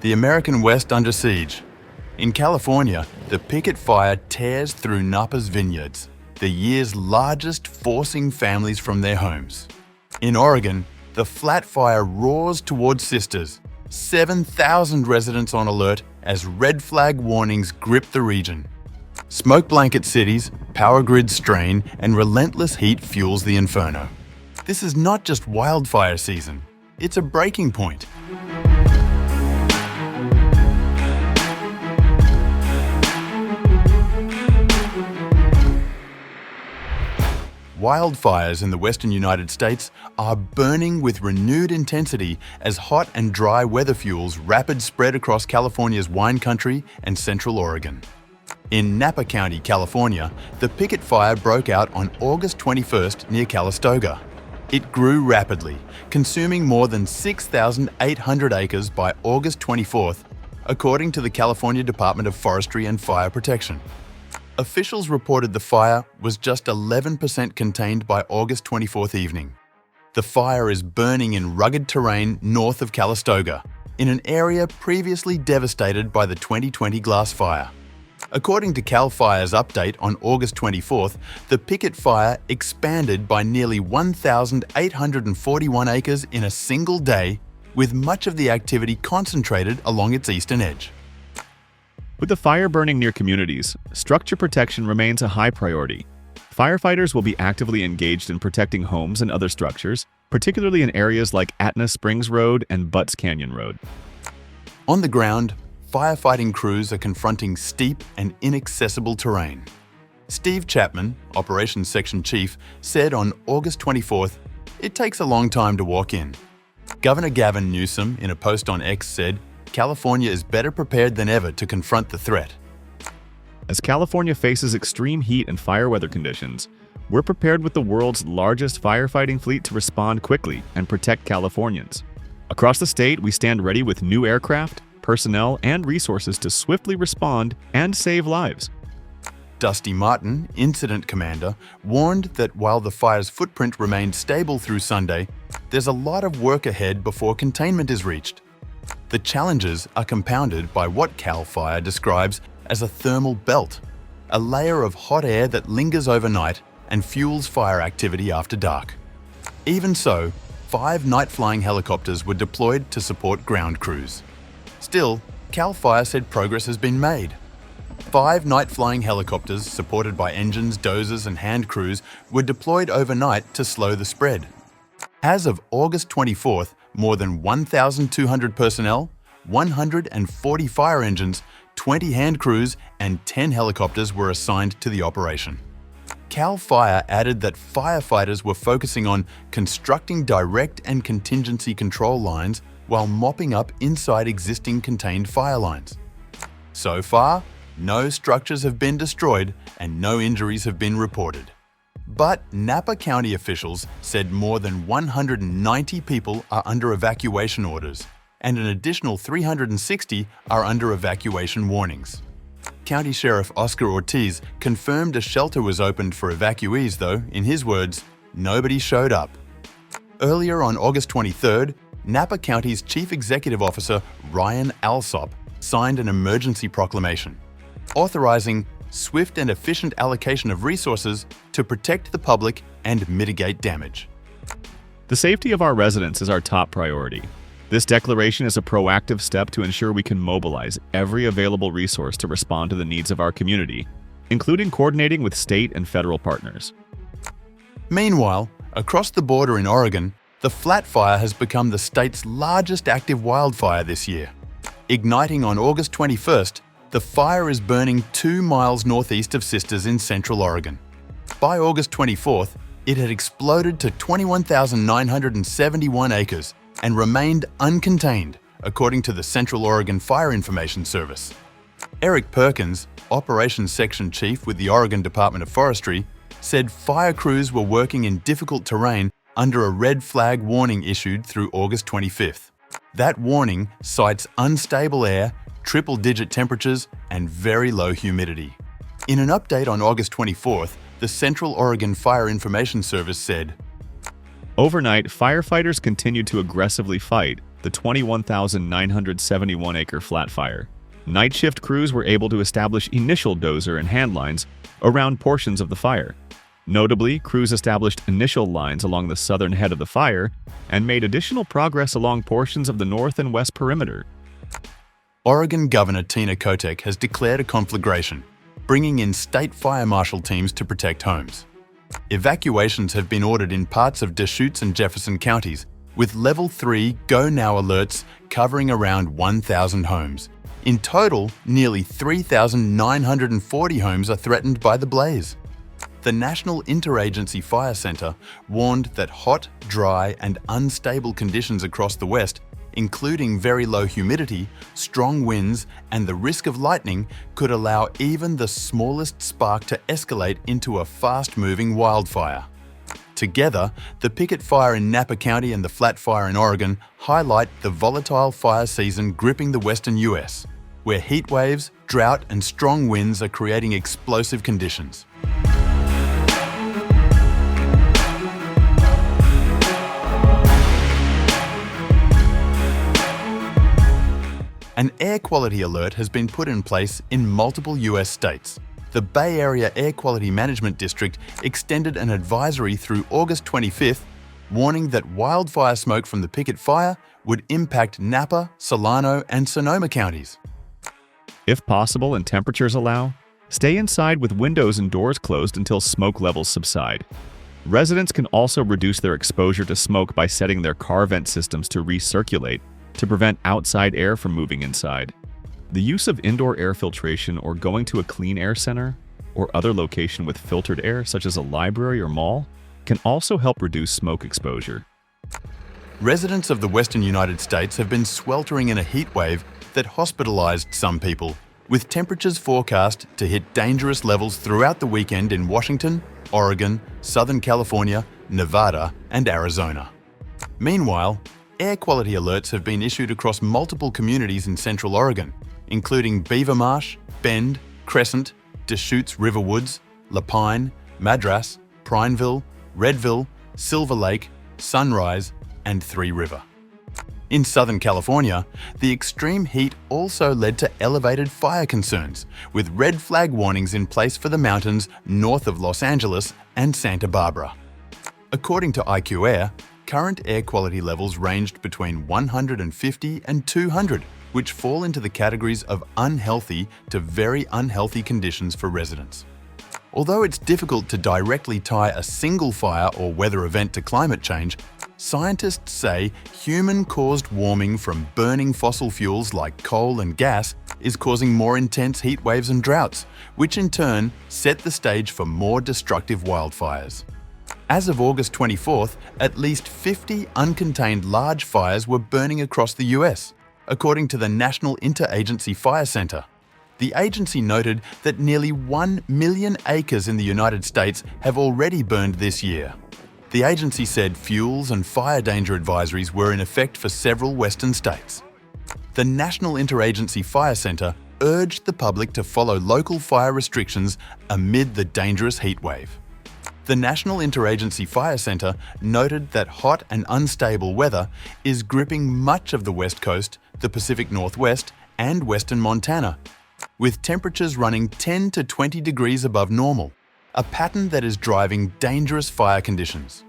The American West under siege. In California, the Pickett fire tears through Napa's Vineyards, the year's largest, forcing families from their homes. In Oregon, the flat fire roars towards Sisters, 7,000 residents on alert as red flag warnings grip the region. Smoke blanket cities, power grid strain, and relentless heat fuels the inferno. This is not just wildfire season, it's a breaking point. Wildfires in the western United States are burning with renewed intensity as hot and dry weather fuels rapid spread across California's wine country and central Oregon. In Napa County, California, the Pickett fire broke out on August 21st near Calistoga. It grew rapidly, consuming more than 6,800 acres by August 24th, according to the California Department of Forestry and Fire Protection. Officials reported the fire was just 11% contained by August 24th evening. The fire is burning in rugged terrain north of Calistoga, in an area previously devastated by the 2020 glass fire. According to CAL FIRE's update on August 24th, the Pickett fire expanded by nearly 1,841 acres in a single day, with much of the activity concentrated along its eastern edge. With the fire burning near communities, structure protection remains a high priority. Firefighters will be actively engaged in protecting homes and other structures, particularly in areas like Atna Springs Road and Butts Canyon Road. On the ground, firefighting crews are confronting steep and inaccessible terrain. Steve Chapman, Operations Section Chief, said on August 24th, "It takes a long time to walk in." Governor Gavin Newsom, in a post on X, said, "California is better prepared than ever to confront the threat." As California faces extreme heat and fire weather conditions, we're prepared with the world's largest firefighting fleet to respond quickly and protect Californians. Across the state, we stand ready with new aircraft, personnel, and resources to swiftly respond and save lives. Dusty Martin, incident commander, warned that while the fire's footprint remained stable through Sunday, there's a lot of work ahead before containment is reached. The challenges are compounded by what CAL FIRE describes as a thermal belt, a layer of hot air that lingers overnight and fuels fire activity after dark. Even so, 5 night-flying helicopters were deployed to support ground crews. Still, CAL FIRE said progress has been made. 5 night-flying helicopters, supported by engines, dozers, and hand crews, were deployed overnight to slow the spread. As of August 24th, more than 1,200 personnel, 140 fire engines, 20 hand crews, and 10 helicopters were assigned to the operation. CAL FIRE added that firefighters were focusing on constructing direct and contingency control lines while mopping up inside existing contained fire lines. So far, no structures have been destroyed and no injuries have been reported. But Napa County officials said more than 190 people are under evacuation orders, and an additional 360 are under evacuation warnings. County Sheriff Oscar Ortiz confirmed a shelter was opened for evacuees, though, in his words, nobody showed up. Earlier on August 23rd, Napa County's Chief Executive Officer Ryan Alsop signed an emergency proclamation, authorizing swift and efficient allocation of resources to protect the public and mitigate damage. The safety of our residents is our top priority. This declaration is a proactive step to ensure we can mobilize every available resource to respond to the needs of our community, including coordinating with state and federal partners. Meanwhile, across the border in Oregon, the flat fire has become the state's largest active wildfire this year. Igniting on August 21st, the fire is burning 2 miles northeast of Sisters in central Oregon. By August 24th, it had exploded to 21,971 acres and remained uncontained, according to the Central Oregon Fire Information Service. Eric Perkins, Operations Section Chief with the Oregon Department of Forestry, said fire crews were working in difficult terrain under a red flag warning issued through August 25th. That warning cites unstable air, triple-digit temperatures, and very low humidity. In an update on August 24th, the Central Oregon Fire Information Service said, Overnight, firefighters continued to aggressively fight, the 21,971-acre flat fire. Night shift crews were able to establish initial dozer and hand lines around portions of the fire. Notably, crews established initial lines along the southern head of the fire and made additional progress along portions of the north and west perimeter. Oregon Governor Tina Kotek has declared a conflagration, bringing in state fire marshal teams to protect homes. Evacuations have been ordered in parts of Deschutes and Jefferson counties, with Level 3 Go Now alerts covering around 1,000 homes. In total, nearly 3,940 homes are threatened by the blaze. The National Interagency Fire Center warned that hot, dry, and unstable conditions across the West, including very low humidity, strong winds, and the risk of lightning, could allow even the smallest spark to escalate into a fast-moving wildfire. Together, the Pickett fire in Napa County and the Flat Fire in Oregon highlight the volatile fire season gripping the western US, where heat waves, drought, and strong winds are creating explosive conditions. An air quality alert has been put in place in multiple US states. The Bay Area Air Quality Management District extended an advisory through August 25th, warning that wildfire smoke from the Pickett fire would impact Napa, Solano, and Sonoma counties. If possible and temperatures allow, stay inside with windows and doors closed until smoke levels subside. Residents can also reduce their exposure to smoke by setting their car vent systems to recirculate to prevent outside air from moving inside. The use of indoor air filtration or going to a clean air center or other location with filtered air, such as a library or mall, can also help reduce smoke exposure. Residents of the western United States have been sweltering in a heat wave that hospitalized some people, with temperatures forecast to hit dangerous levels throughout the weekend in Washington, Oregon, Southern California, Nevada, and Arizona. Meanwhile, air quality alerts have been issued across multiple communities in Central Oregon, including Beaver Marsh, Bend, Crescent, Deschutes River Woods, Lapine, Madras, Prineville, Redville, Silver Lake, Sunrise, and Three River. In Southern California, the extreme heat also led to elevated fire concerns, with red flag warnings in place for the mountains north of Los Angeles and Santa Barbara. According to IQ Air, current air quality levels ranged between 150 and 200, which fall into the categories of unhealthy to very unhealthy conditions for residents. Although it's difficult to directly tie a single fire or weather event to climate change, scientists say human-caused warming from burning fossil fuels like coal and gas is causing more intense heat waves and droughts, which in turn set the stage for more destructive wildfires. As of August 24th, at least 50 uncontained large fires were burning across the US, according to the National Interagency Fire Center. The agency noted that nearly 1 million acres in the United States have already burned this year. The agency said fuels and fire danger advisories were in effect for several western states. The National Interagency Fire Center urged the public to follow local fire restrictions amid the dangerous heat wave. The National Interagency Fire Center noted that hot and unstable weather is gripping much of the West Coast, the Pacific Northwest, and western Montana, with temperatures running 10 to 20 degrees above normal, a pattern that is driving dangerous fire conditions.